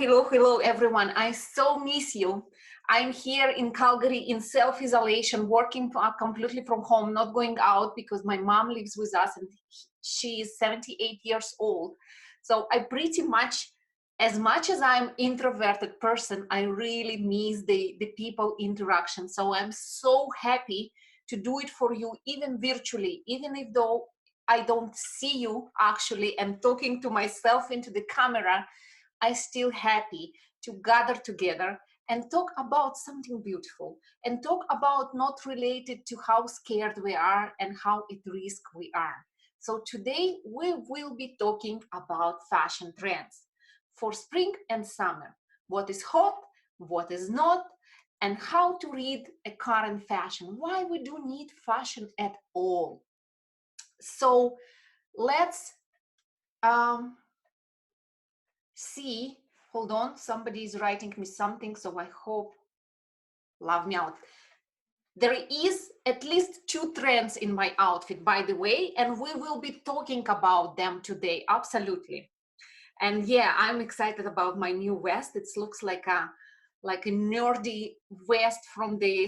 hello, everyone. I so miss you. I'm here in Calgary in self-isolation, working completely from home, not going out because my mom lives with us and she is 78 years old. So I pretty much as I'm introverted person, I really miss the people interaction. So I'm so happy to do it for you, even virtually, even if though I don't see you actually and talking to myself into the camera, I still happy to gather together and talk about something beautiful and talk about not related to how scared we are and how at risk we are. So today we will be talking about fashion trends for spring and summer. What is hot, what is not, and how to read a current fashion. Why we do need fashion at all. So let's see, hold on, somebody is writing me something, so I hope, love me out. There is at least 2 trends in my outfit, by the way, and we will be talking about them today, absolutely. And yeah, I'm excited about my new vest. It looks like a nerdy vest from the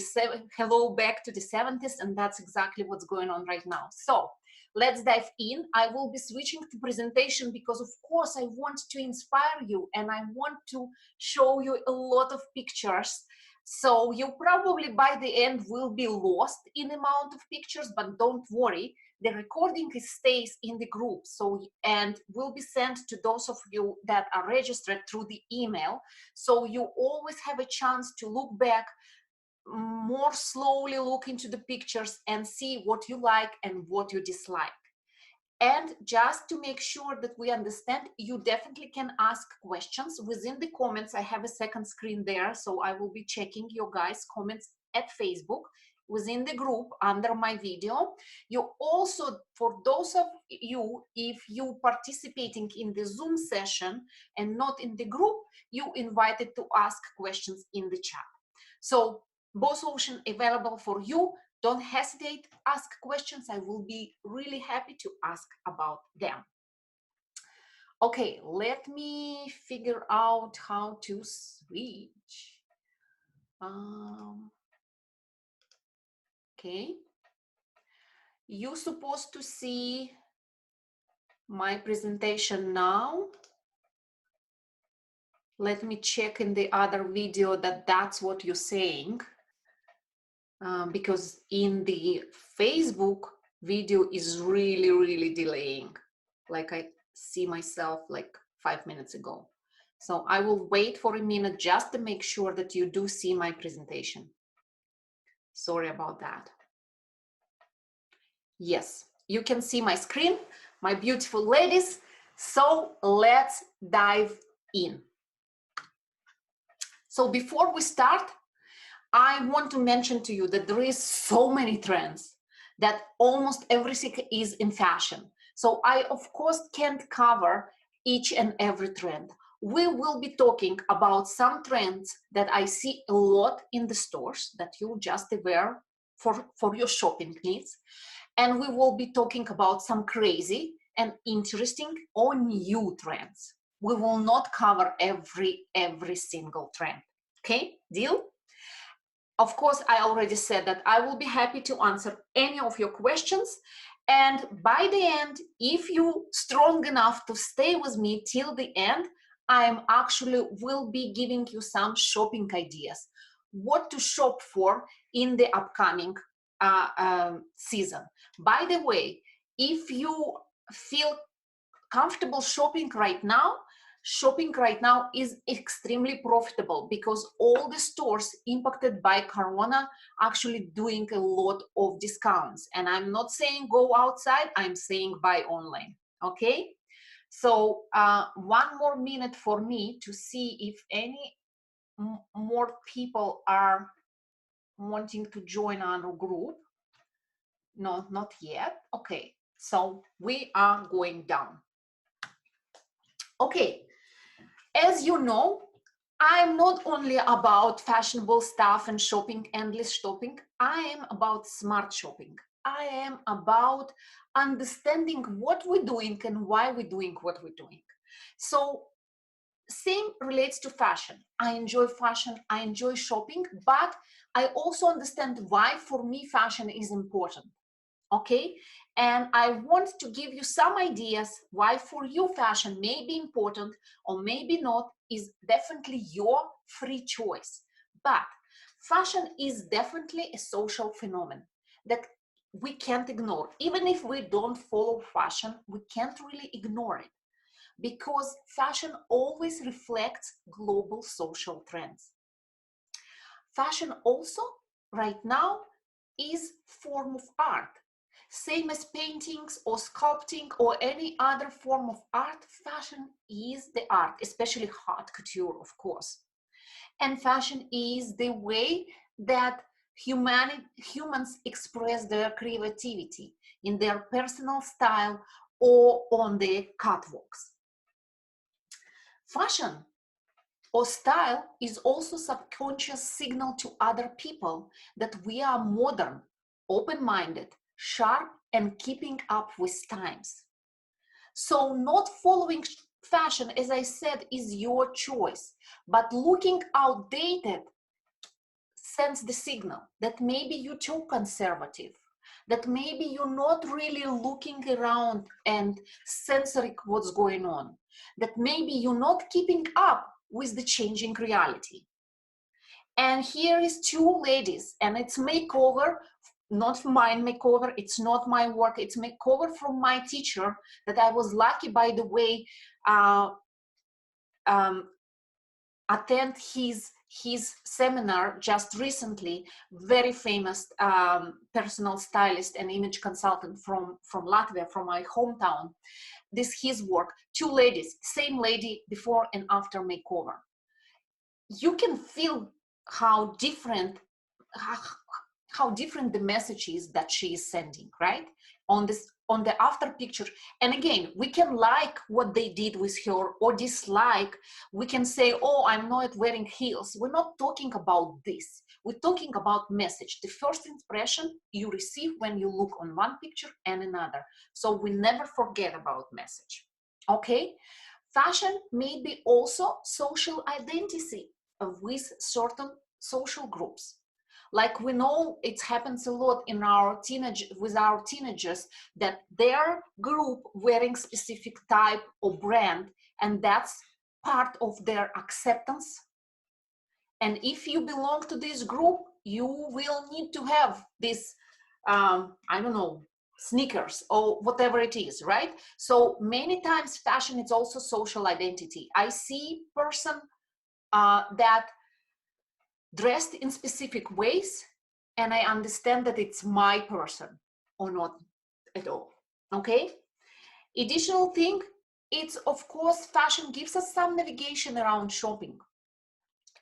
hello back to the 70s, and that's exactly what's going on right now. So let's dive in. I will be switching to presentation because of course I want to inspire you and I want to show you a lot of pictures. So you probably by the end will be lost in amount of pictures, but don't worry, the recording stays in the group, so and will be sent to those of you that are registered through the email, so you always have a chance to look back, more slowly look into the pictures and see what you like and what you dislike. And just to make sure that we understand, you definitely can ask questions within the comments. I have a second screen there, so I will be checking your guys' comments at Facebook within the group under my video. You also, for those of you, if you participating in the Zoom session and not in the group, you invited to ask questions in the chat. So both options available for you. Don't hesitate, ask questions. I will be really happy to ask about them. Okay, let me figure out how to switch. Okay. You're supposed to see my presentation now. Let me check in the other video that that's what you're saying. Because in the Facebook video is really delaying. Like I see myself like 5 minutes ago. So I will wait for a minute just to make sure that you do see my presentation. Sorry about that. Yes, you can see my screen, my beautiful ladies. So let's dive in. So before we start, I want to mention to you that there is so many trends that almost everything is in fashion. So I, of course, can't cover each and every trend. We will be talking about some trends that I see a lot in the stores that you just aware for your shopping needs. And we will be talking about some crazy and interesting or new trends. We will not cover every single trend. Okay, deal? Of course, I already said that I will be happy to answer any of your questions. And by the end, if you strong enough to stay with me till the end, I am actually will be giving you some shopping ideas, what to shop for in the upcoming season. By the way, if you feel comfortable shopping right now is extremely profitable because all the stores impacted by Corona actually doing a lot of discounts. And I'm not saying go outside, I'm saying buy online. Okay, so 1 more minute for me to see if any more people are wanting to join our group. No, not yet. Okay, so we are going down. Okay, as you know, I'm not only about fashionable stuff and shopping, endless shopping. I am about smart shopping. I am about understanding what we're doing and why we're doing what we're doing. So same relates to fashion. I enjoy fashion, I enjoy shopping, but I also understand why for me fashion is important. Okay, and I want to give you some ideas why for you fashion may be important or maybe not, is definitely your free choice. But fashion is definitely a social phenomenon that we can't ignore. Even if we don't follow fashion, we can't really ignore it, because fashion always reflects global social trends. Fashion also right now is form of art. Same as paintings or sculpting or any other form of art, fashion is the art, especially haute couture, of course. And fashion is the way that humans express their creativity in their personal style or on the catwalks. Fashion or style is also subconscious signal to other people that we are modern, open-minded, sharp, and keeping up with times. So not following fashion, as I said, is your choice, but looking outdated sends the signal that maybe you're too conservative, that maybe you're not really looking around and censoring what's going on, that maybe you're not keeping up with the changing reality. And here is two ladies, and it's makeover, not mine makeover, it's not my work, it's makeover from my teacher that I was lucky, by the way, attend his seminar just recently. Very famous personal stylist and image consultant from Latvia, from my hometown. This his work. Two ladies, same lady before and after makeover. You can feel how different the message is that she is sending, right? On the after picture. And again, we can like what they did with her or dislike. We can say, oh, I'm not wearing heels. We're not talking about this. We're talking about message. The first impression you receive when you look on one picture and another. So we never forget about message. Okay? Fashion may be also social identity with certain social groups. Like we know it happens a lot in our teenagers that their group wearing specific type or brand, and that's part of their acceptance. And if you belong to this group, you will need to have this, I don't know, sneakers or whatever it is, right? So many times fashion is also social identity. I see person that dressed in specific ways, and I understand that it's my person or not at all. Okay. Additional thing, it's of course fashion gives us some navigation around shopping.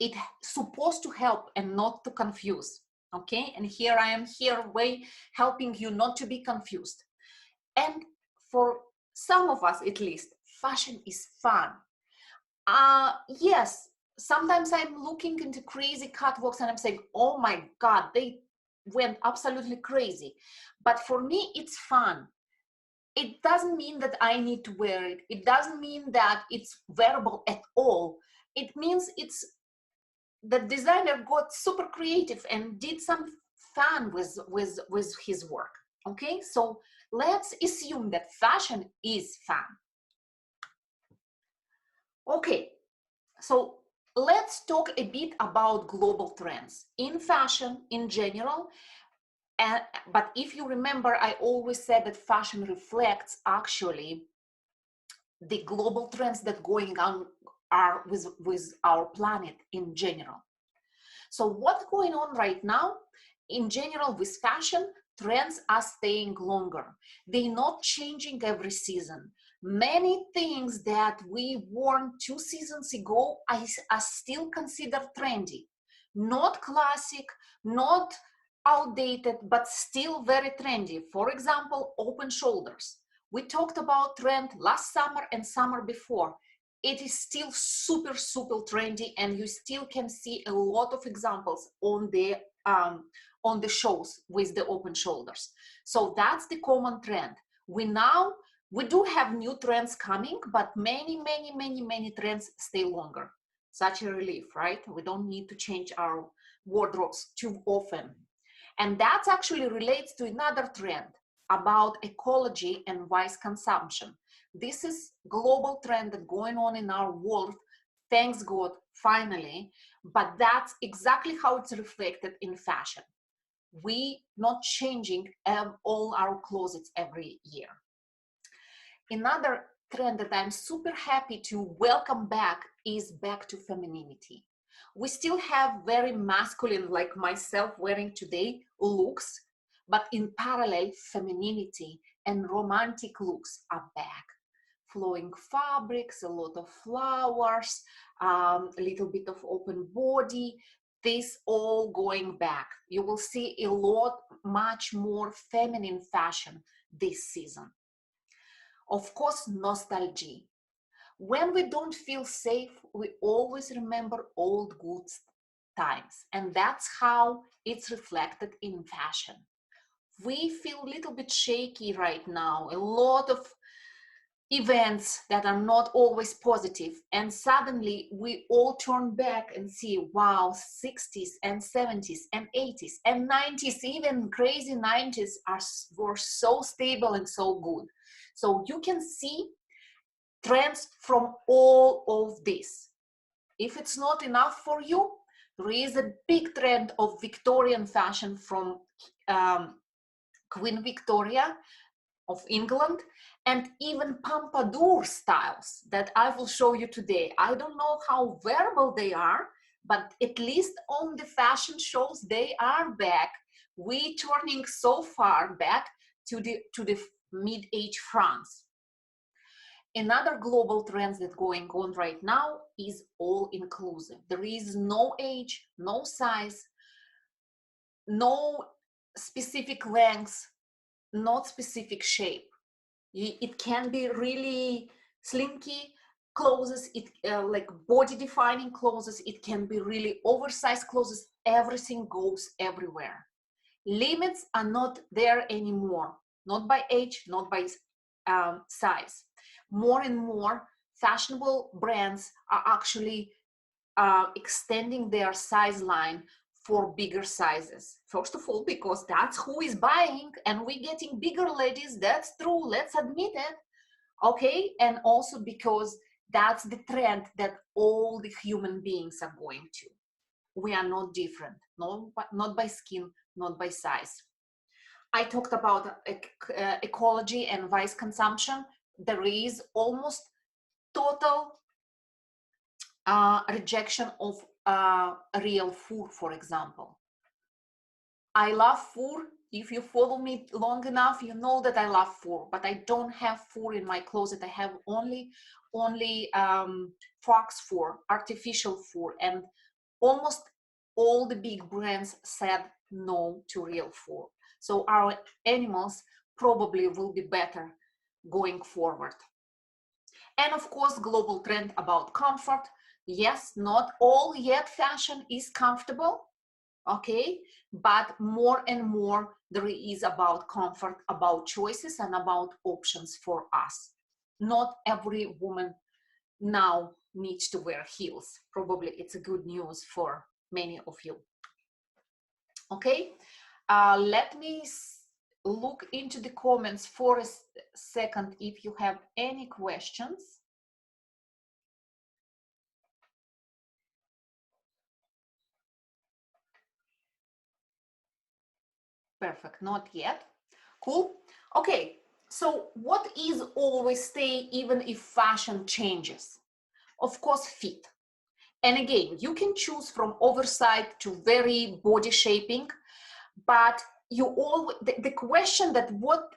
It's supposed to help and not to confuse. Okay, and here I am way helping you not to be confused. And for some of us at least, fashion is fun. Yes, sometimes I'm looking into crazy catwalks and I'm saying, oh my God, they went absolutely crazy. But for me, it's fun. It doesn't mean that I need to wear it. It doesn't mean that it's wearable at all. It means it's the designer got super creative and did some fun with his work. Okay, so let's assume that fashion is fun. Okay, so let's talk a bit about global trends in fashion in general. But if you remember, I always said that fashion reflects actually the global trends that going on are with our planet in general. So what's going on right now? In general, with fashion, trends are staying longer. They're not changing every season. Many things that we wore 2 seasons ago are still considered trendy. Not classic, not outdated, but still very trendy. For example, open shoulders. We talked about trend last summer and summer before. It is still super trendy, and you still can see a lot of examples on the shows with the open shoulders. So that's the common trend. We now We do have new trends coming, but many trends stay longer. Such a relief, right? We don't need to change our wardrobes too often. And that actually relates to another trend about ecology and wise consumption. This is global trend that's going on in our world, thanks God, finally, but that's exactly how it's reflected in fashion. We not changing all our closets every year. Another trend that I'm super happy to welcome back is back to femininity. We still have very masculine, like myself wearing today, looks, but in parallel, femininity and romantic looks are back. Flowing fabrics, a lot of flowers, a little bit of open body, this all going back. You will see a lot, much more feminine fashion this season. Of course, nostalgia. When we don't feel safe, we always remember old good times. And that's how it's reflected in fashion. We feel a little bit shaky right now, a lot of events that are not always positive, and suddenly we all turn back and see, wow, 60s and 70s and 80s and 90s, even crazy 90s were so stable and so good. So you can see trends from all of this. If it's not enough for you, there is a big trend of Victorian fashion from Queen Victoria of England, and even pompadour styles that I will show you today. I don't know how wearable they are, but at least on the fashion shows, they are back. We turning so far back to the mid-age France. Another global trend that's going on right now is all inclusive. There is no age, no size, no specific length, not specific shape. It can be really slinky clothes, like body defining clothes. It can be really oversized clothes. Everything goes everywhere. Limits are not there anymore, not by age, not by size. More and more fashionable brands are actually extending their size line for bigger sizes. First of all, because that's who is buying, and we're getting bigger ladies, that's true, let's admit it, okay? And also because that's the trend that all the human beings are going to. We are not different, not by skin, not by size. I talked about ecology and wise consumption. There is almost total rejection of real food, for example. I love fur. If you follow me long enough, you know that I love fur, but I don't have fur in my closet. I have only fox fur, artificial fur, and almost all the big brands said no to real fur. So our animals probably will be better going forward. And of course, global trend about comfort. Yes, not all yet fashion is comfortable, okay? But more and more there is about comfort, about choices, and about options for us. Not every woman now needs to wear heels. Probably it's a good news for many of you. Okay, let me look into the comments for a second if you have any questions. Perfect, not yet. Cool. Okay, so what is always stay even if fashion changes? Of course, fit. And again, you can choose from oversized to very body shaping, but you always, the question that what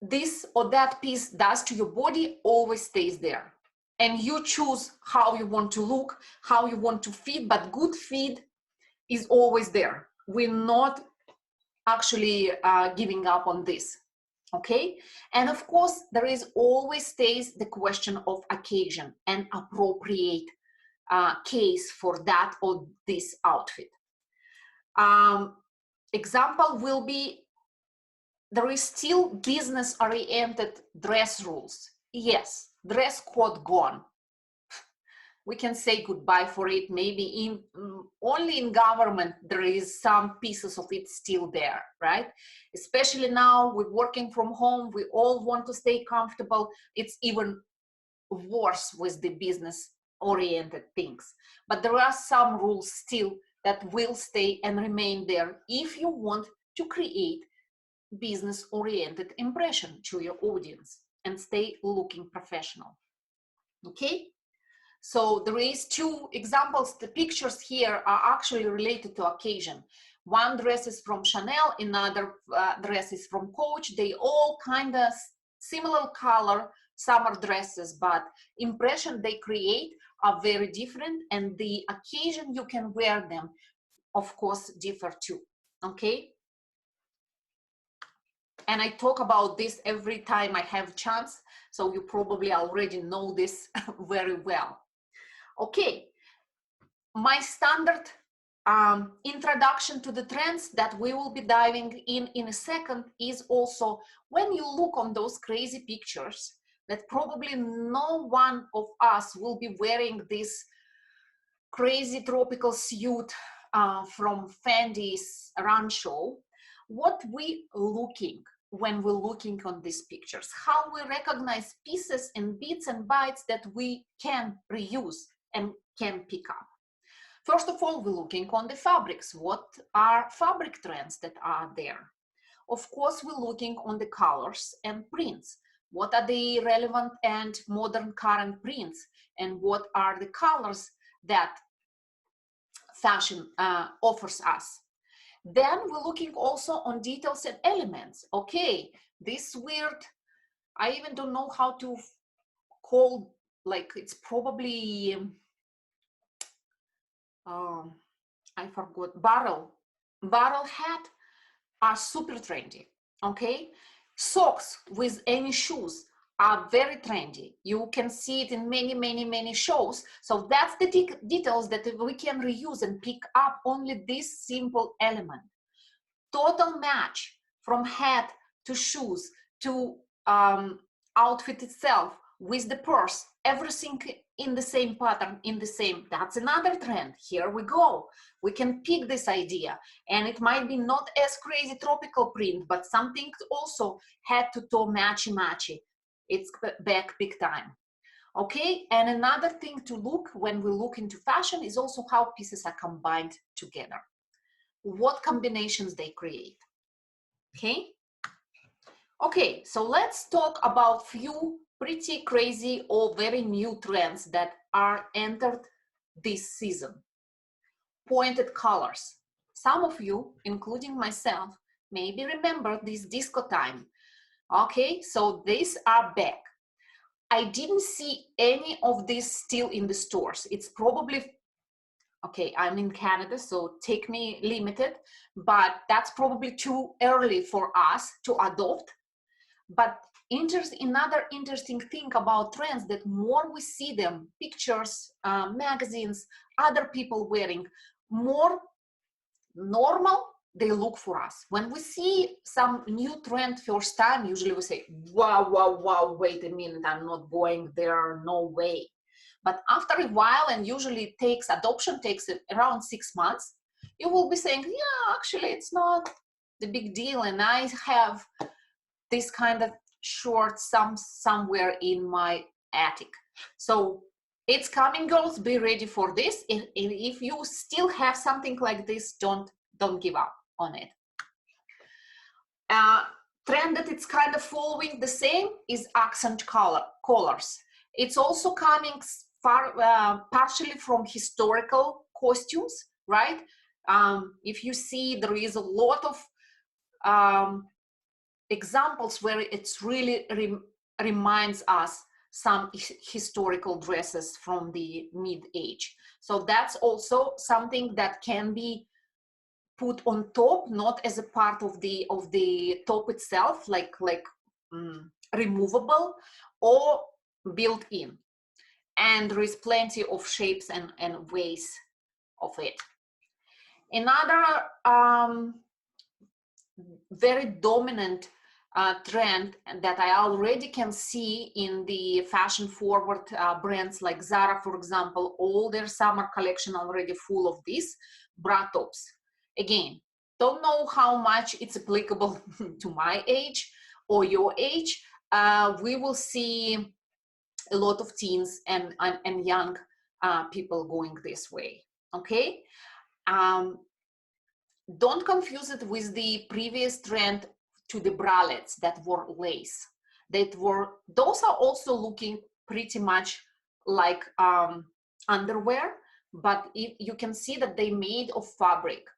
this or that piece does to your body always stays there. And you choose how you want to look, how you want to fit, but good fit is always there. We're not actually giving up on this, okay? And of course, there is always stays the question of occasion and appropriate case for that or this outfit. Example will be there is still business-oriented dress rules. Yes, dress code gone. We can say goodbye for it. Maybe in only in government there is some pieces of it still there, right? Especially now with working from home, we all want to stay comfortable. It's even worse with the business-oriented things. But there are some rules still that will stay and remain there if you want to create business-oriented impression to your audience and stay looking professional. Okay, so there is two examples. The pictures here are actually related to occasion. One dress is from Chanel, another dress is from Coach. They all kind of similar color summer dresses, but impression they create are very different, and the occasion you can wear them, of course, differ too. Okay. And I talk about this every time I have a chance, so you probably already know this very well. Okay, my standard introduction to the trends that we will be diving in a second is also, when you look on those crazy pictures, that probably no one of us will be wearing this crazy tropical suit from Fendi's run show. What we looking when we're looking on these pictures, how we recognize pieces and bits and bytes that we can reuse and can pick up. First of all, we're looking on the fabrics. What are fabric trends that are there? Of course, we're looking on the colors and prints. What are the relevant and modern current prints, and what are the colors that fashion offers us? Then we're looking also on details and elements. Okay, this weird, I even don't know how to call, like it's probably, I forgot, barrel hat are super trendy, okay? Socks with any shoes are very trendy. You can see it in many shows. So that's the details that we can reuse and pick up only this simple element. Total match from hat to shoes to outfit itself with the purse, everything in the same pattern, that's another trend. Here we go. We can pick this idea, and it might be not as crazy tropical print, but something also head to toe matchy. It's back big time. Okay, and another thing to look when we look into fashion is also how pieces are combined together. What combinations they create. Okay, so let's talk about few pretty crazy or very new trends that are entered this season. Pointed colors. Some of you, including myself, maybe remember this disco time. Okay, so these are back. I didn't see any of this still in the stores. It's probably, okay, I'm in Canada, so take me limited, but that's probably too early for us to adopt. But another interesting thing about trends, that more we see them, pictures, magazines, other people wearing, more normal they look for us. When we see some new trend first time, usually we say, wow, wait a minute, I'm not going there, no way. But after a while, and usually adoption takes around 6 months, you will be saying, yeah, actually it's not the big deal, and I have this kind of short somewhere in my attic. So it's coming, girls, be ready for this. If you still have something like this, don't give up on it. Trend that it's kind of following the same is accent colors. It's also coming partially from historical costumes, right? If you see, there is a lot of examples where it's really reminds us some historical dresses from the mid-age. So that's also something that can be put on top, not as a part of the top itself, like removable, or built in. And there is plenty of shapes and ways of it. Another very dominant trend that I already can see in the fashion forward brands like Zara, for example. All their summer collection already full of these bra tops. Again, don't know how much it's applicable to my age or your age. We will see a lot of teens and young people going this way. Okay. Don't confuse it with the previous trend to the bralettes that were lace. Those are also looking pretty much like underwear, but you can see that they made of fabric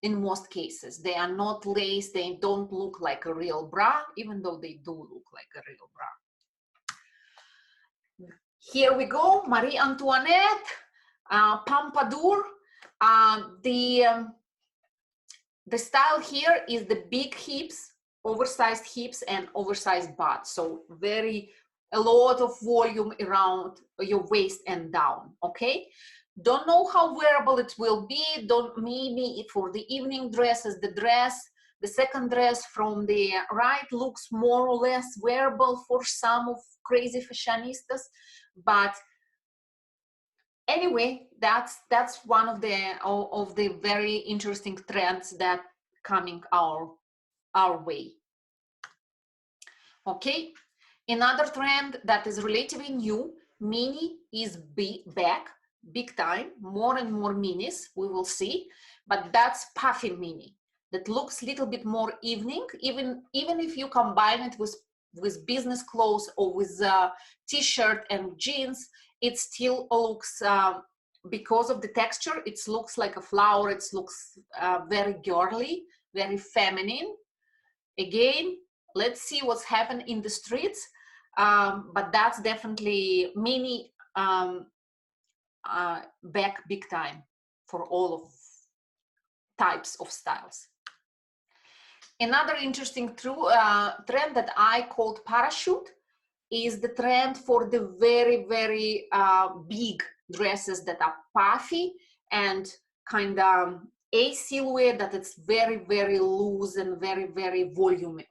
in most cases. They are not lace, they don't look like a real bra, even though they do look like a real bra. Here we go, Marie Antoinette, Pompadour. The style here is the big hips, oversized hips and oversized butt. So a lot of volume around your waist and down, okay? Don't know how wearable it will be. Maybe for the evening dresses, the second dress from the right looks more or less wearable for some of crazy fashionistas, but anyway, that's one of the very interesting trends that coming our way. Okay, another trend that is relatively new, mini is back big time, more and more minis we will see, but that's puffy mini that looks a little bit more evening, even if you combine it with business clothes or with t-shirt and jeans, it still looks, because of the texture, it looks like a flower. It looks very girly, very feminine. Again, let's see what's happened in the streets, but that's definitely mini back big time for all of types of styles. Another interesting trend that I called parachute is the trend for the very, very big dresses that are puffy and kind of a silhouette that it's very, very loose and very, very voluminous,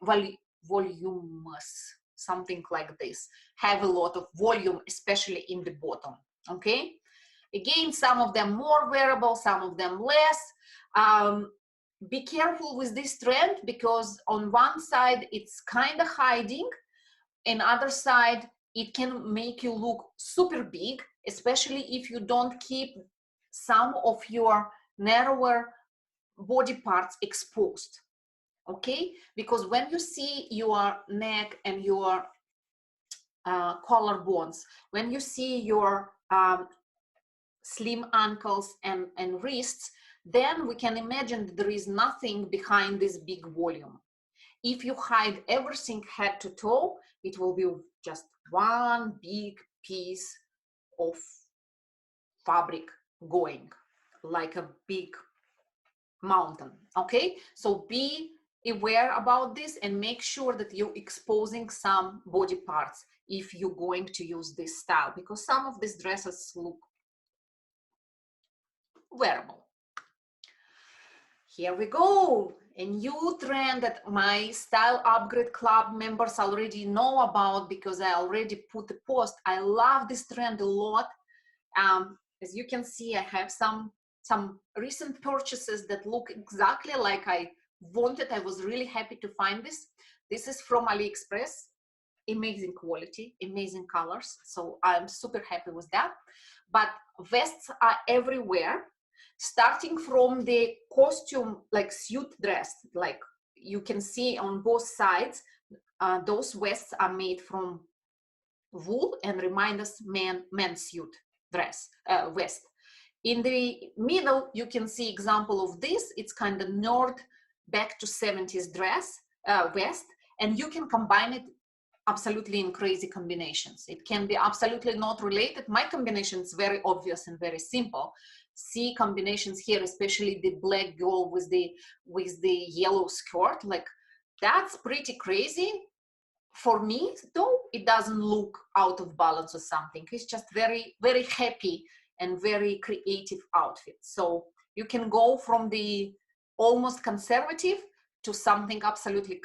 something like this. Have a lot of volume, especially in the bottom, okay? Again, some of them more wearable, some of them less. Be careful with this trend because on one side, it's kind of hiding. On the other side, it can make you look super big, especially if you don't keep some of your narrower body parts exposed, okay? Because when you see your neck and your collarbones, when you see your slim ankles and wrists, then we can imagine that there is nothing behind this big volume. If you hide everything head to toe, it will be just one big piece of fabric going like a big mountain, okay? So be aware about this and make sure that you're exposing some body parts if you're going to use this style, because some of these dresses look wearable. Here we go, a new trend that my Style Upgrade Club members already know about because I already put the post. I love this trend a lot. As you can see, I have some recent purchases that look exactly like I wanted. I was really happy to find this. This is from AliExpress. Amazing quality, amazing colors. So I'm super happy with that. But vests are everywhere. Starting from the costume, like suit dress, like you can see on both sides, those vests are made from wool and remind us men's suit dress, vest. In the middle, you can see example of this. It's kind of nerd back to 70s dress, vest, and you can combine it absolutely in crazy combinations. It can be absolutely not related. My combination is very obvious and very simple. See combinations here, especially the black girl with the yellow skirt. Like that's pretty crazy. For me, though, it doesn't look out of balance or something. It's just very, very happy and very creative outfit. So you can go from the almost conservative to something absolutely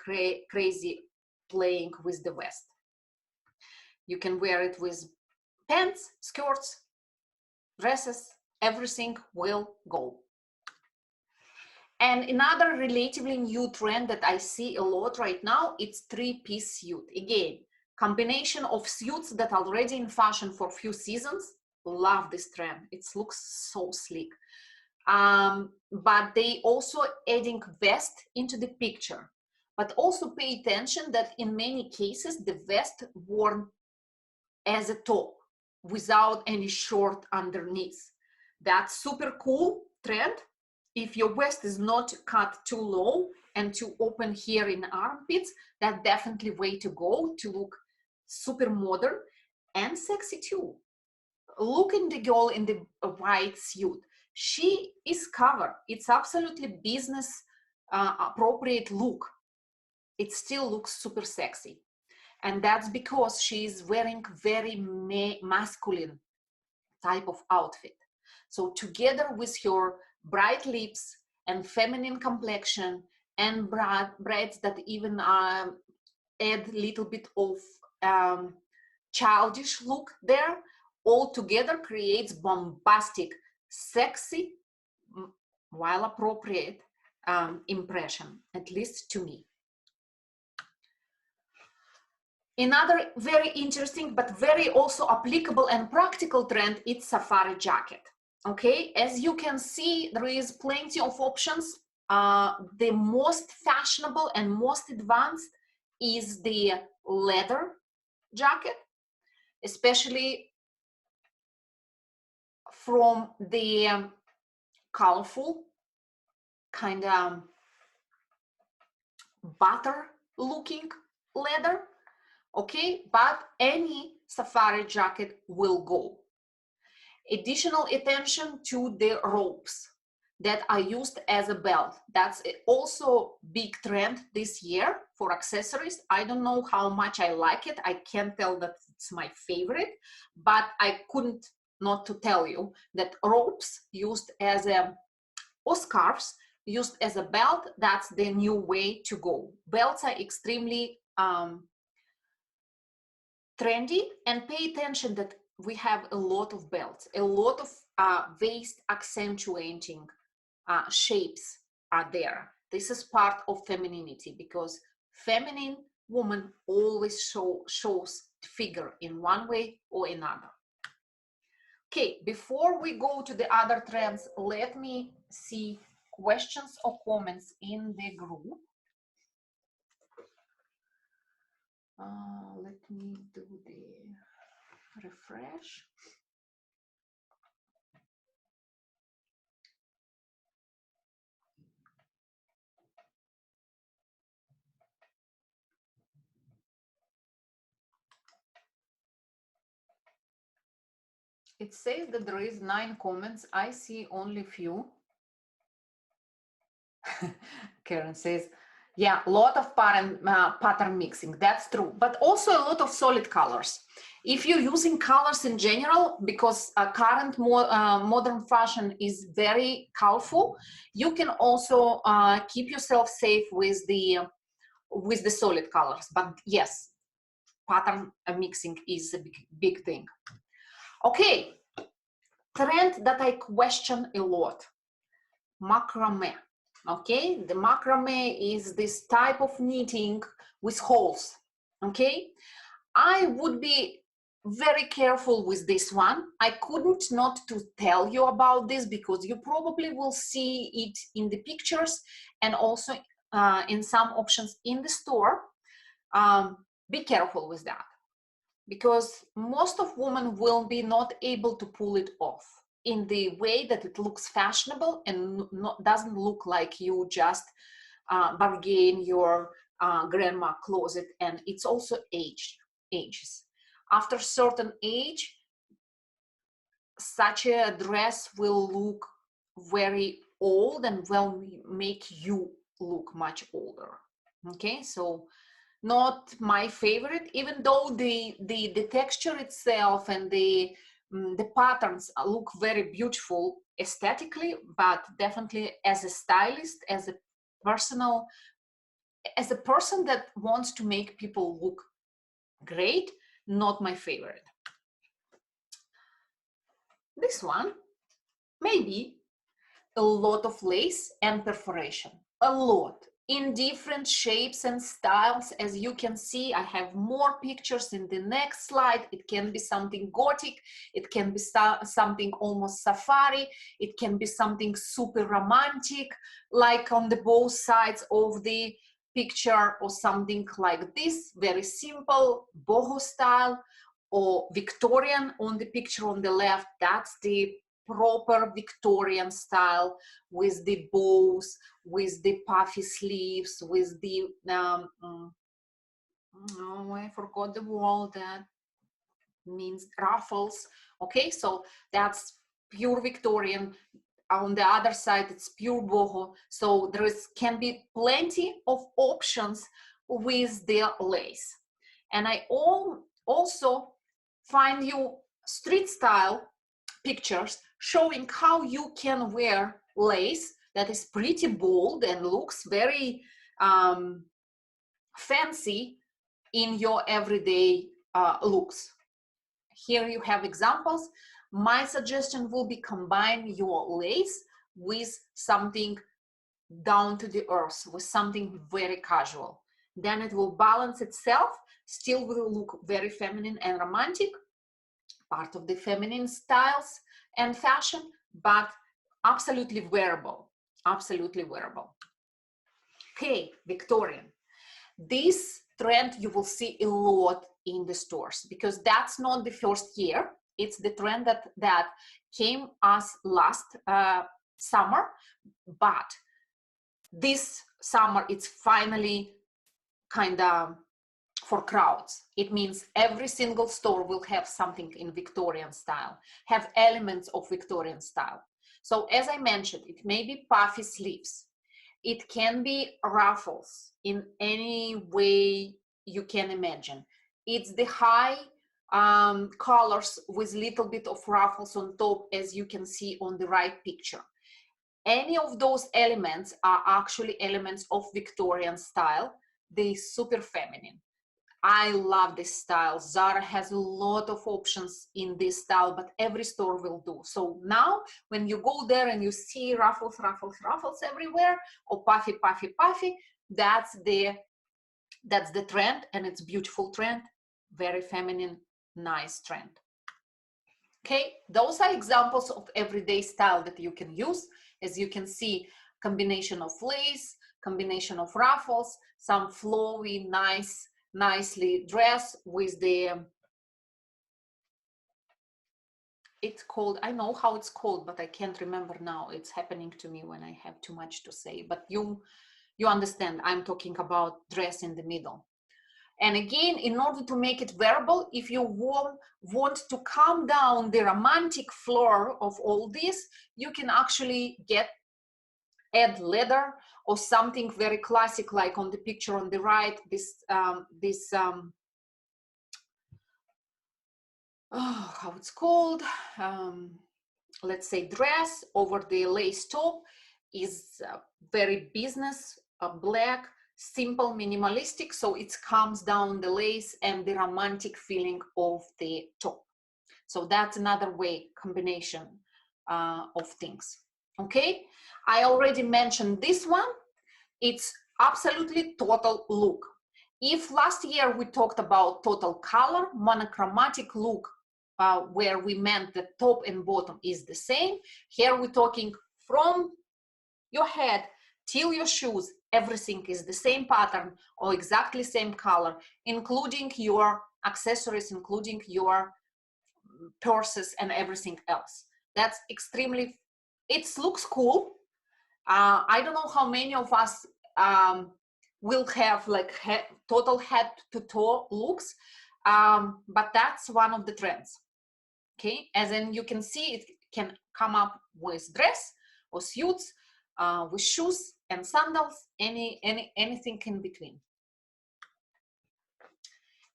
crazy playing with the vest. You can wear it with pants, skirts, dresses, everything will go. And another relatively new trend that I see a lot right now, it's three-piece suit. Again, combination of suits that are already in fashion for a few seasons. Love this trend. It looks so sleek. But they also adding vest into the picture. But also pay attention that in many cases, the vest worn as a top without any short underneath. That's super cool trend. If your vest is not cut too low and too open here in armpits, that's definitely way to go to look super modern and sexy too. Look at the girl in the white suit. She is covered. It's absolutely business appropriate look. It still looks super sexy. And that's because she is wearing very masculine type of outfit. So together with her bright lips and feminine complexion and braids that even add a little bit of childish look there, all together creates bombastic, sexy, while appropriate impression, at least to me. Another very interesting but very also applicable and practical trend is safari jacket. Okay, as you can see, there is plenty of options. The most fashionable and most advanced is the leather jacket, especially from the colorful kind of butter looking leather. Okay, but any safari jacket will go. Additional attention to the ropes that are used as a belt. That's also big trend this year for accessories. I don't know how much I like it. I can't tell that it's my favorite, but I couldn't not to tell you that ropes used as a, or scarves used as a belt, that's the new way to go. Belts are extremely trendy, and pay attention that we have a lot of belts, a lot of waist accentuating shapes are there. This is part of femininity because feminine woman always shows figure in one way or another. Okay, before we go to the other trends, let me see questions or comments in the group. Let me do the refresh. It says that there is 9 comments. I see only few. Karen says, yeah, a lot of pattern mixing. That's true, but also a lot of solid colors. If you're using colors in general, because current modern fashion is very colorful, you can also keep yourself safe with the solid colors. But yes, pattern mixing is a big thing. Okay, trend that I question a lot, macrame. Okay, the macrame is this type of knitting with holes. Okay, I would be very careful with this one. I couldn't not to tell you about this because you probably will see it in the pictures and also in some options in the store. Be careful with that because most of women will be not able to pull it off in the way that it looks fashionable and doesn't look like you just bargain your grandma closet, and it's also ages. After a certain age, such a dress will look very old and will make you look much older. Okay, so not my favorite, even though the texture itself and the patterns look very beautiful aesthetically, but definitely as a stylist, as a personal as a person that wants to make people look great, not my favorite. This one, maybe a lot of lace and perforation, a lot, in different shapes and styles. As you can see, I have more pictures in the next slide. It can be something gothic, it can be something almost safari, it can be something super romantic, like on the both sides of the picture, or something like this, very simple boho style, or Victorian on the picture on the left. That's the proper Victorian style, with the bows, with the puffy sleeves, with the oh, I forgot the word that means ruffles. Okay, so that's pure Victorian. On the other side, it's pure boho. So there can be plenty of options with the lace. And I also find you street style pictures showing how you can wear lace that is pretty bold and looks very fancy in your everyday looks. Here you have examples. My suggestion will be combine your lace with something down to the earth, with something very casual. Then it will balance itself, still will look very feminine and romantic, part of the feminine styles and fashion, but absolutely wearable, absolutely wearable. Okay, Victorian. This trend you will see a lot in the stores, because that's not the first year. It's the trend that came us last summer, but this summer it's finally kind of for crowds. It means every single store will have something in Victorian style, have elements of Victorian style. So as I mentioned, it may be puffy sleeves, it can be ruffles in any way you can imagine. It's the high colors with little bit of ruffles on top, as you can see on the right picture. Any of those elements are actually elements of Victorian style. They're super feminine. I love this style. Zara has a lot of options in this style, but every store will do. So now when you go there and you see ruffles, ruffles, ruffles everywhere, or puffy, puffy, puffy, that's the trend, and it's beautiful trend, very feminine, nice trend. Okay, those are examples of everyday style that you can use. As you can see, combination of lace, combination of ruffles, some flowy, nicely dressed with the, it's called, I know how it's called, but I can't remember now. It's happening to me when I have too much to say, but you understand, I'm talking about dress in the middle. And again, in order to make it wearable, if you want to calm down the romantic floor of all this, you can actually add leather or something very classic, like on the picture on the right, how it's called, let's say dress over the lace top, is very business, black, simple, minimalistic, so it calms down the lace and the romantic feeling of the top. So that's another way, combination of things. Okay, I already mentioned this one. It's absolutely total look. If last year we talked about total color, monochromatic look, where we meant the top and bottom is the same, here we're talking from your head till your shoes, everything is the same pattern or exactly same color, including your accessories, including your purses and everything else. That's extremely, it looks cool. I don't know how many of us will have like total head to toe looks, but that's one of the trends. Okay, as in you can see, it can come up with dress or suits, with shoes and sandals, anything in between.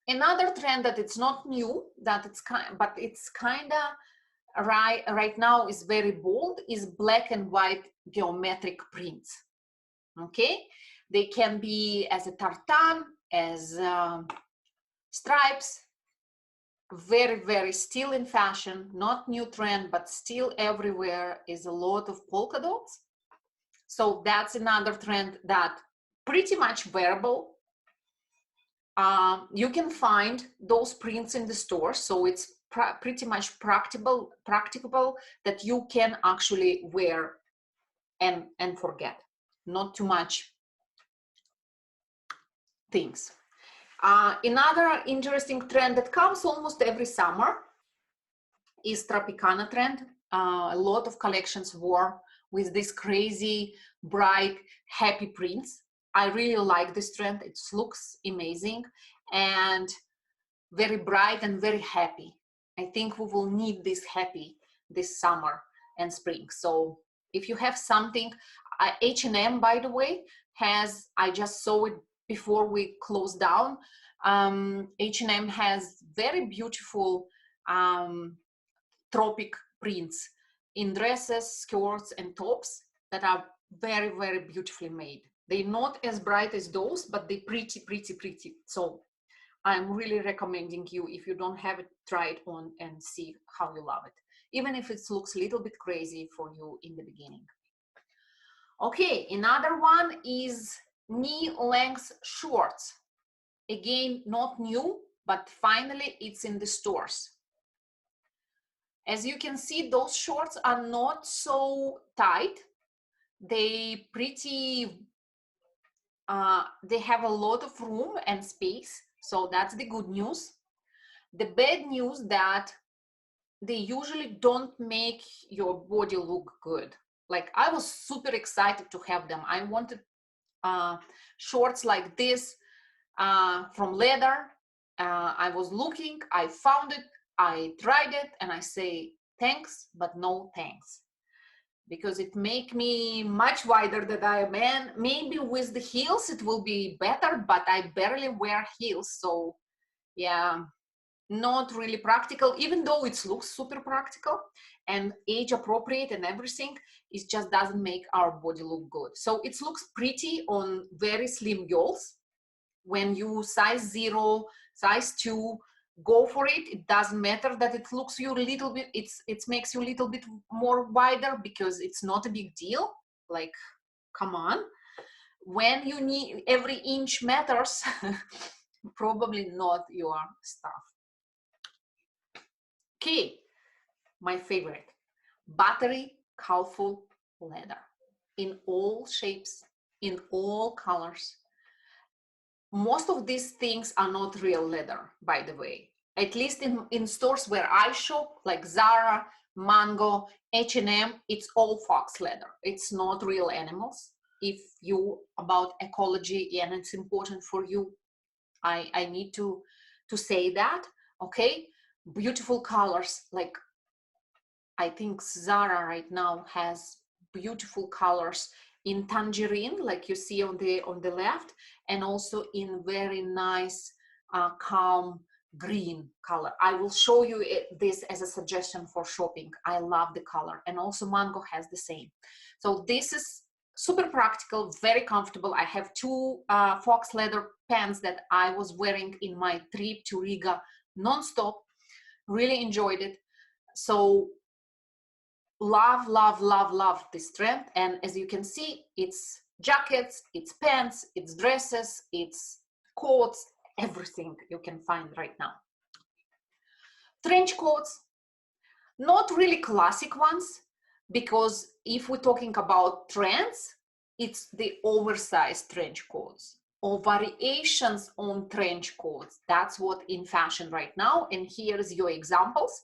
Another trend that it's not new, that it's but it's kind of right now is very bold, is black and white geometric prints. Okay, They can be as a tartan, as stripes, very, very still in fashion, not new trend, but still everywhere is a lot of polka dots. So that's another trend that pretty much wearable. You can find those prints in the store, so it's pretty much practicable that you can actually wear and forget, not too much things. Another interesting trend that comes almost every summer is Tropicana trend. A lot of collections wore with these crazy, bright, happy prints. I really like this trend. It looks amazing and very bright and very happy. I think we will need this happy this summer and spring. So if you have something, H&M, by the way, has, I just saw it before we closed down, H&M has very beautiful tropic prints in dresses, skirts, and tops that are very, very beautifully made. They're not as bright as those, but they're pretty, pretty, pretty. So I'm really recommending you, if you don't have it, try it on and see how you love it, even if it looks a little bit crazy for you in the beginning. Okay, another one is knee-length shorts. Again, not new, but finally it's in the stores. As you can see, those shorts are not so tight. They have a lot of room and space, so that's the good news. The bad news that they usually don't make your body look good. Like, I was super excited to have them. I wanted shorts like this from leather. I was looking, I found it, I tried it, and I say thanks, but no thanks, because it make me much wider than I am. And maybe with the heels it will be better, but I barely wear heels, so yeah, not really practical. Even though it looks super practical and age appropriate and everything, it just doesn't make our body look good. So it looks pretty on very slim girls. When you size 0, size 2, go for it. It doesn't matter that it looks you a little bit, it makes you a little bit more wider, because it's not a big deal. Like, come on. When you need every inch matters, probably not your stuff. Okay, my favorite, battery colorful leather, in all shapes, in all colors. Most of these things are not real leather, by the way. At least in stores where I shop, like Zara, Mango, H&M, it's all fox leather. It's not real animals. If you about ecology and it's important for you, I need to say that, okay? Beautiful colors, like I think Zara right now has beautiful colors in tangerine, like you see on the left, and also in very nice calm green color. I will show you this as a suggestion for shopping. I love the color, and also Mango has the same. So this is super practical, very comfortable. I have 2 fox leather pants that I was wearing in my trip to Riga non-stop. Really enjoyed it. So love, love, love, love this trend. And as you can see, it's jackets, it's pants, it's dresses, it's coats, everything you can find right now. Trench coats, not really classic ones, because if we're talking about trends, it's the oversized trench coats or variations on trench coats. That's what in fashion right now. And here's your examples.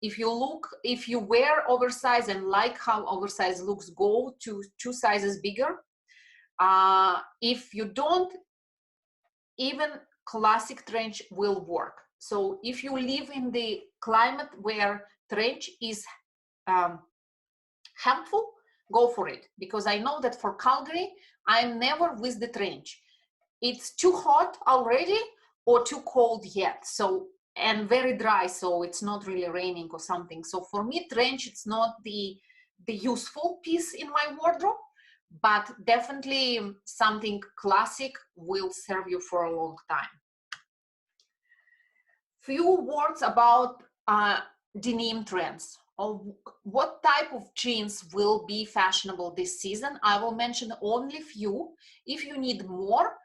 If you wear oversized and like how oversized looks, go to 2 sizes bigger. If you don't, even classic trench will work. So if you live in the climate where trench is helpful, go for it. Because I know that for Calgary, I'm never with the trench. It's too hot already or too cold yet. So, and very dry, so it's not really raining or something. So for me, trench, it's not the useful piece in my wardrobe, but definitely something classic will serve you for a long time. Few words about denim trends. What type of jeans will be fashionable this season? I will mention only few. If you need more,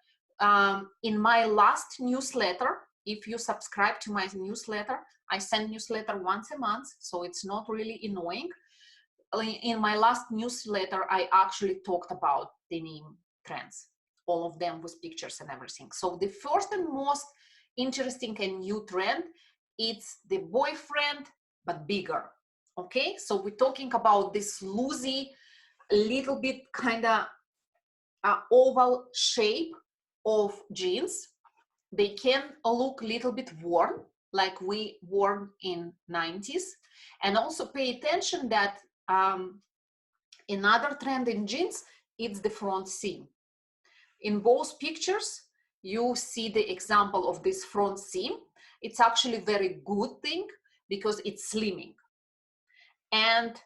in my last newsletter, if you subscribe to my newsletter, I send newsletter once a month, so it's not really annoying. In my last newsletter, I actually talked about denim trends, all of them with pictures and everything. So the first and most interesting and new trend, it's the boyfriend, but bigger. Okay, so we're talking about this loosey, little bit kind of oval shape of jeans. They can look a little bit worn, like we wore in 90s. And also pay attention that another trend in jeans, it's the front seam. In both pictures, you see the example of this front seam. It's actually a very good thing because it's slimming. And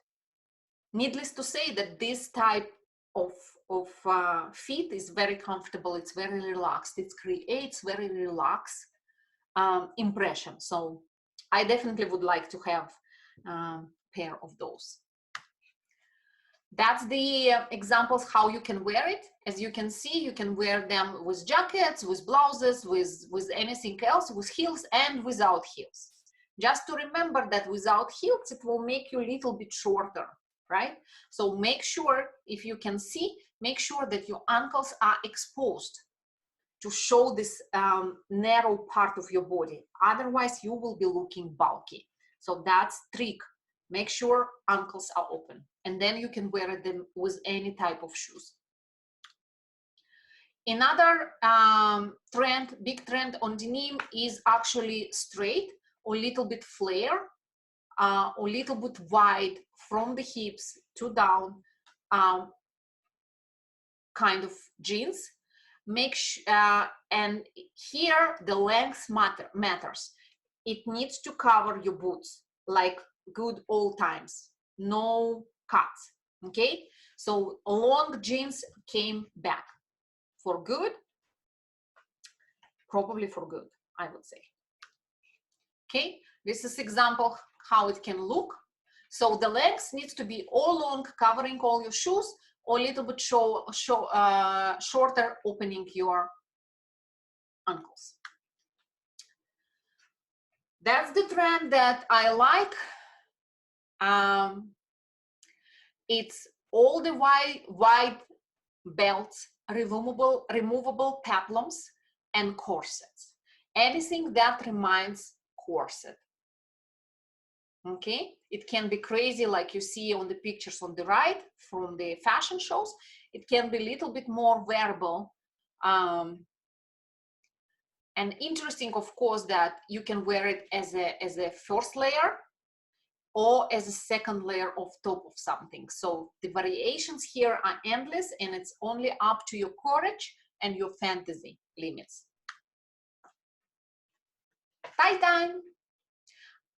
needless to say that this type of fit is very comfortable. It's very relaxed. It creates very relaxed impression. So I definitely would like to have a pair of those. That's the examples how you can wear it. As you can see, you can wear them with jackets, with blouses, with anything else, with heels and without heels. Just to remember that without heels, it will make you a little bit shorter, right? So make sure, if you can see, make sure that your ankles are exposed to show this narrow part of your body. Otherwise, you will be looking bulky. So that's trick. Make sure ankles are open, and then you can wear them with any type of shoes. Another trend, big trend on denim is actually straight or little bit flare, or little bit wide from the hips to down, kind of jeans. And here the length matters. It needs to cover your boots like good old times, no cuts. Okay, so long jeans came back for good, probably for good, I would say. Okay, this is example how it can look. So the length needs to be all long, covering all your shoes, or a little bit shorter, opening your ankles. That's the trend that I like. It's all the wide belts, removable peplums, and corsets. Anything that reminds corset. Okay, it can be crazy like you see on the pictures on the right from the fashion shows. It can be a little bit more wearable, and interesting, of course, that you can wear it as a first layer or as a second layer of top of something. So the variations here are endless, and it's only up to your courage and your fantasy limits. Tie time.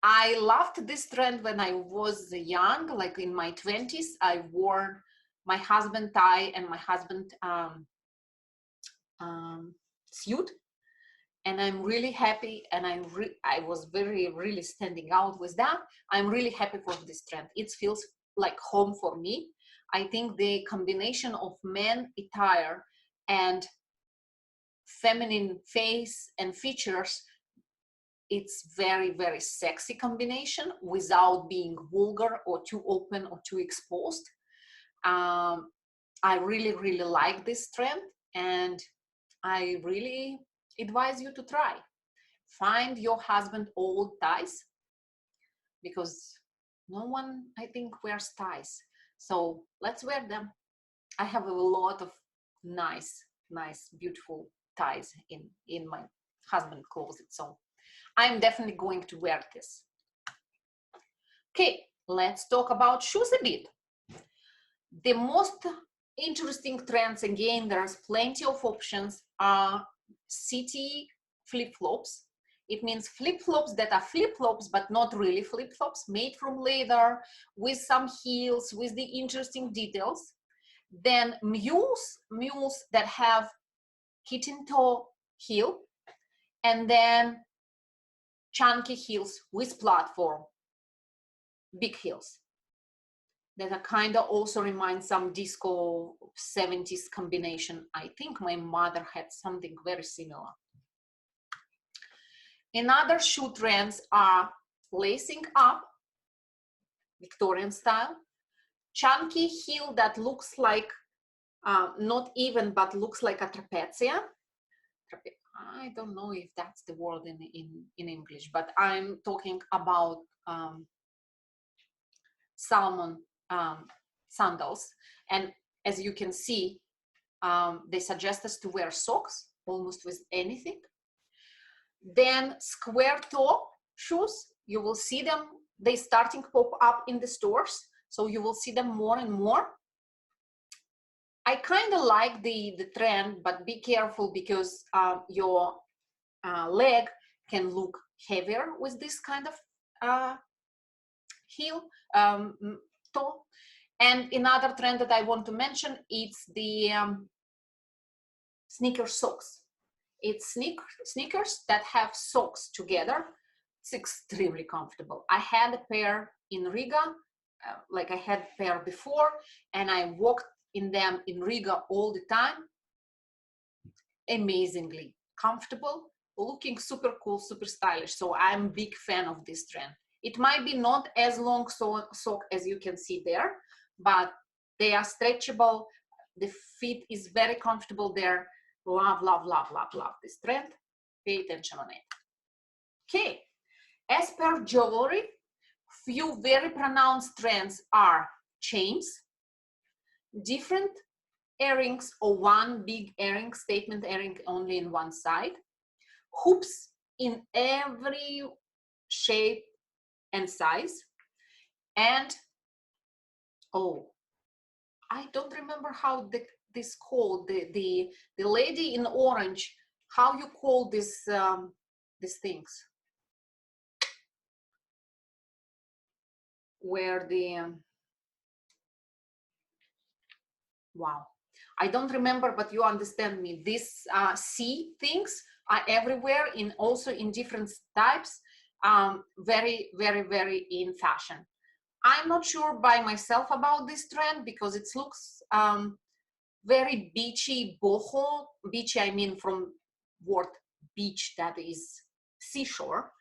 I loved this trend when I was young, like in my 20s. I wore my husband tie and my husband suit, and I'm really happy, and I was really standing out with that. I'm really happy for this trend. It feels like home for me. I think the combination of men attire and feminine face and features, it's very sexy combination without being vulgar or too open or too exposed. I really like this trend, and I really advise you to try. Find your husband old ties, because no one, I think, wears ties. So let's wear them. I have a lot of nice, beautiful ties in my husband's closet. So I'm definitely going to wear this. Okay, let's talk about shoes a bit. The most interesting trends, again, there's plenty of options, are city flip-flops. It means flip-flops that are flip-flops, but not really flip-flops, made from leather, with some heels, with the interesting details. Then mules that have kitten toe heel, and then chunky heels with platform, big heels. That are kind of also remind some disco 70s combination. I think my mother had something very similar. Another shoe trends are lacing up, Victorian style, chunky heel that looks like not even, but looks like a trapezia. I don't know if that's the word in English, but I'm talking about salmon sandals. And as you can see, they suggest us to wear socks almost with anything. Then square toe shoes, you will see them, they starting pop up in the stores. So you will see them more and more. I kind of like the trend, but be careful because your leg can look heavier with this kind of heel, toe. And another trend that I want to mention, it's the sneaker socks. It's sneakers that have socks together. It's extremely comfortable. I had a pair in Riga, like I had a pair before, and I walked in them in Riga all the time. Amazingly comfortable, looking super cool, super stylish. So I'm a big fan of this trend. It might be not as long sock as you can see there, but they are stretchable. The fit is very comfortable there. Love, love, love, love, love this trend. Pay attention on it. Okay, as per jewelry, few very pronounced trends are chains, different earrings or one big earring, statement earring only in one side, hoops in every shape and size, and oh, I don't remember how this called, the lady in orange, how you call this these things, where the wow, I don't remember, but you understand me. These C things are everywhere, in also in different types, very, very, very in fashion. I'm not sure by myself about this trend because it looks very beachy, boho. Beachy, I mean from word beach, that is seashore.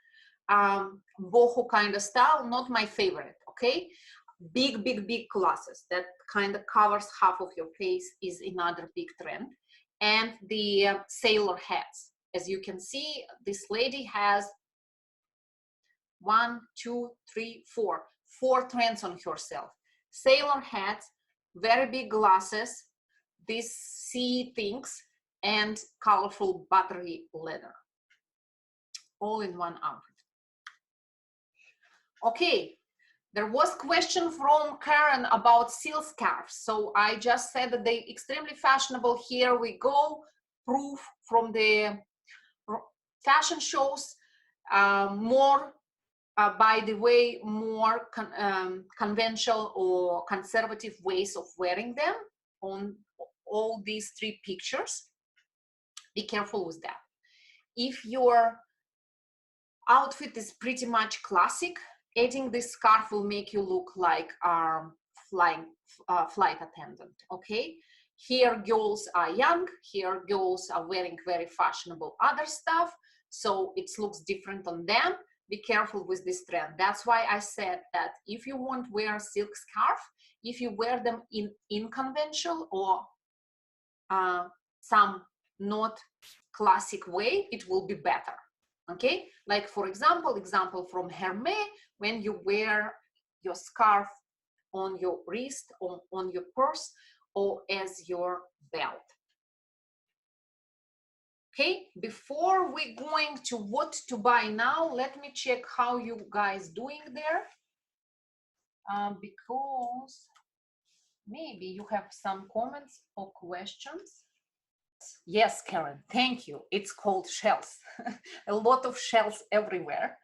Boho kind of style, not my favorite, okay? Big, big, big glasses that kind of covers half of your face is another big trend. And the sailor hats. As you can see, this lady has 1, 2, 3, 4 trends on herself. Sailor hats, very big glasses, these sea things, and colorful buttery leather. All in one outfit. Okay, there was question from Karen about silk scarves. So I just said that they extremely fashionable. Here we go, proof from the fashion shows. More by the way, more conventional or conservative ways of wearing them on all these 3 pictures. Be careful with that. If your outfit is pretty much classic, adding this scarf will make you look like a flight attendant, okay? Here girls are young, here girls are wearing very fashionable other stuff, so it looks different on them. Be careful with this trend. That's why I said that if you want to wear a silk scarf, if you wear them in conventional or some not classic way, it will be better. Okay, like for example from Hermès, when you wear your scarf on your wrist or on your purse or as your belt. Okay, before we going to what to buy now, let me check how you guys doing there, because maybe you have some comments or questions. Yes, Karen, thank you. It's called shells. A lot of shells everywhere.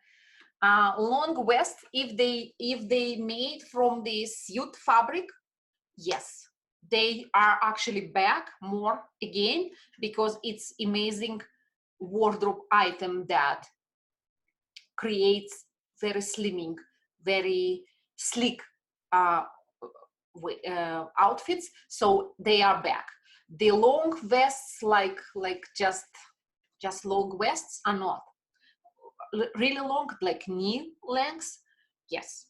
Long vest, if they made from the suit fabric, yes, they are actually back more again because it's amazing wardrobe item that creates very slimming, very sleek outfits. So they are back. The long vests, like just long vests, are not really long, like knee lengths. Yes.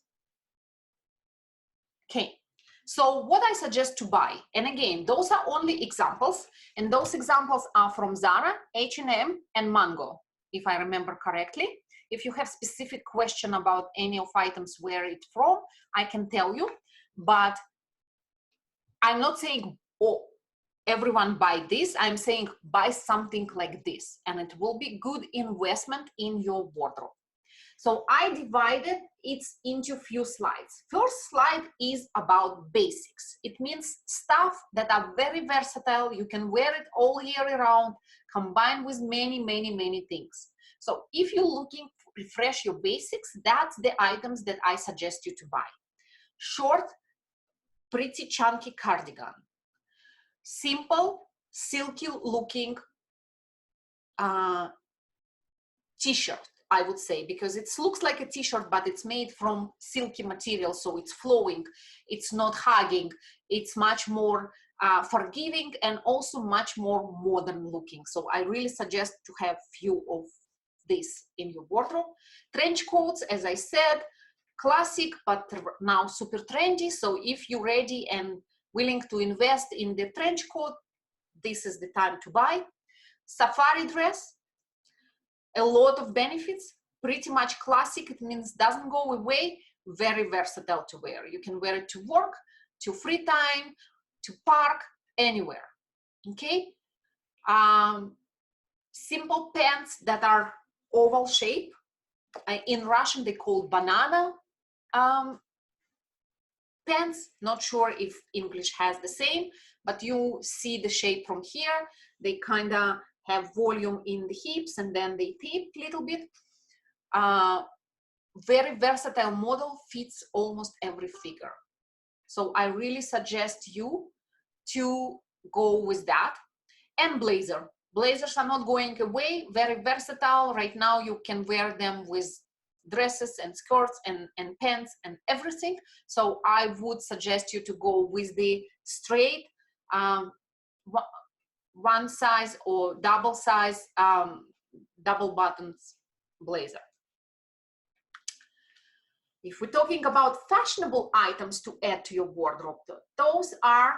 Okay. So what I suggest to buy, and again, those are only examples, and those examples are from Zara, H&M, and Mango, if I remember correctly. If you have specific question about any of items where it's from, I can tell you, but I'm not saying, oh, everyone buy this. I'm saying buy something like this, and it will be good investment in your wardrobe. So I divided it into few slides. First slide is about basics. It means stuff that are very versatile. You can wear it all year round, combined with many, many, many things. So if you're looking to refresh your basics, that's the items that I suggest you to buy. Short, pretty chunky cardigan. Simple, silky looking t-shirt, I would say, because it looks like a t-shirt, but it's made from silky material, so it's flowing, it's not hugging, it's much more forgiving and also much more modern looking. So I really suggest to have few of this in your wardrobe. Trench coats, as I said, classic, but now super trendy. So if you're ready and willing to invest in the trench coat, this is the time to buy. Safari dress, a lot of benefits, pretty much classic. It means doesn't go away, very versatile to wear. You can wear it to work, to free time, to park, anywhere, okay? Simple pants that are oval shape. In Russian, they call banana pants. Not sure if English has the same, but you see the shape from here. They kind of have volume in the hips and then they tape a little bit. Very versatile model, fits almost every figure. So I really suggest you to go with that. And blazer. Blazers are not going away, very versatile. Right now you can wear them with dresses and skirts and pants and everything. So I would suggest you to go with the straight one size or double size double buttons blazer. If we're talking about fashionable items to add to your wardrobe, those are,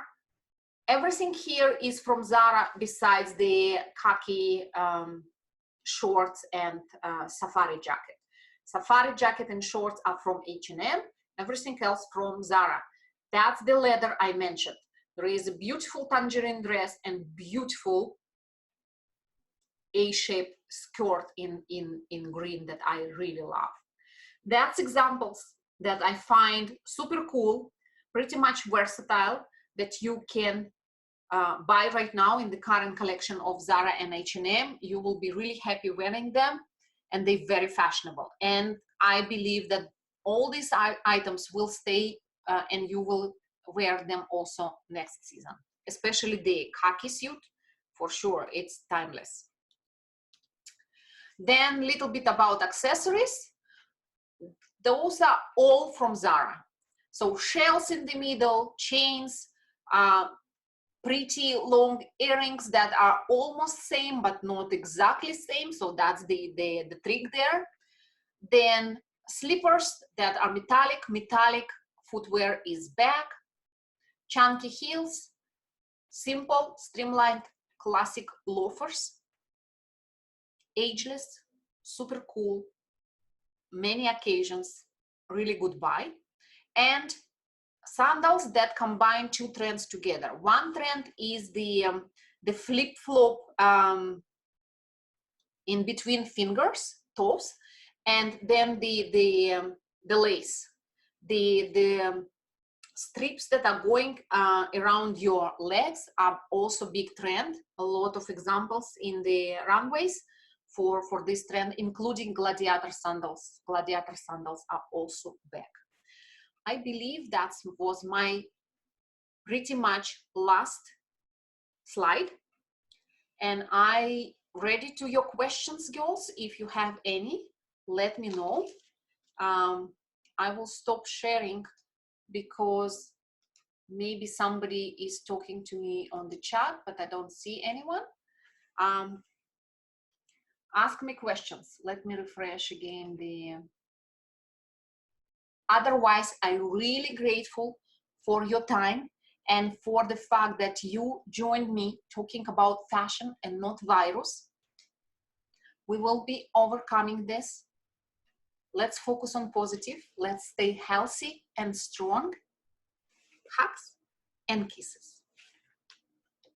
everything here is from Zara besides the khaki shorts and safari jacket. Safari jacket and shorts are from H&M, everything else from Zara. That's the leather I mentioned. There is a beautiful tangerine dress and beautiful A-shaped skirt in green that I really love. That's examples that I find super cool, pretty much versatile, that you can buy right now in the current collection of Zara and H&M. You will be really happy wearing them, and they're very fashionable. And I believe that all these items will stay and you will wear them also next season, especially the khaki suit, for sure, it's timeless. Then a little bit about accessories. Those are all from Zara. So shells in the middle, chains, pretty long earrings that are almost same but not exactly same, so that's the trick there. Then slippers that are metallic footwear is back. Chunky heels, simple, streamlined, classic loafers, ageless, super cool, many occasions, really good buy. And sandals that combine two trends together. One trend is the flip-flop in between fingers, toes, and then the lace, the strips that are going around your legs are also big trend. A lot of examples in the runways for this trend, including gladiator sandals. Gladiator sandals are also back. I believe that was my pretty much last slide. And I ready to your questions, girls. If you have any, let me know. I will stop sharing because maybe somebody is talking to me on the chat, but I don't see anyone. Ask me questions. Let me refresh again the... Otherwise, I'm really grateful for your time and for the fact that you joined me talking about fashion and not virus. We will be overcoming this. Let's focus on positive. Let's stay healthy and strong. Hugs and kisses.